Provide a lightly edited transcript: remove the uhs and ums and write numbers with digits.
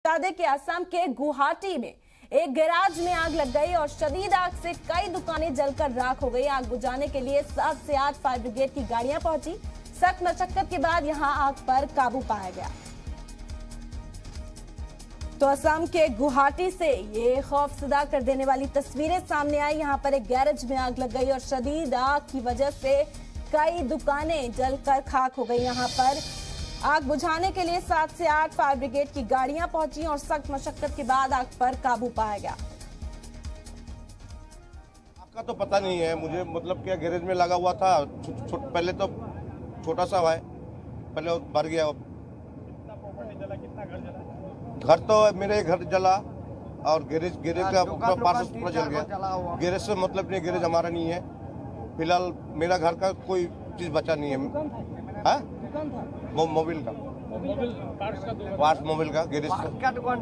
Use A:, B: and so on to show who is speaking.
A: बता दें कि असम के गुवाहाटी में एक गैराज में आग लग गई और शदीद आग से कई दुकानें जलकर राख हो गई। आग बुझाने के लिए 7 से 8 फायर ब्रिगेड की गाड़ियां पहुंची। सख्त मशक्कत के बाद यहां आग पर काबू पाया गया। तो असम के गुवाहाटी से ये खौफजदा कर देने वाली तस्वीरें सामने आई। यहां पर एक गैरेज में आग लग गई और शदीद आग की वजह से कई दुकानें जलकर खाक हो गई। यहां पर आग बुझाने के लिए 7 से 8 फायर ब्रिगेड की गाड़ियां पहुंची और सख्त मशक्कत के बाद आग पर काबू पाया गया।
B: आपका तो पता नहीं है मुझे, मतलब क्या गैरेज में लगा हुआ था। पहले तो छोटा सा है, पहले भर गया। घर तो मेरे घर जला और गैरेज का पार्ट पूरा जल गया। गैरेज से मतलब नहीं, गैरेज हमारा नहीं है। फिलहाल मेरा घर का कोई चीज बचा नहीं है। मोबाइल का पार्ट्स, मोबाइल का गैरेज का दुकान।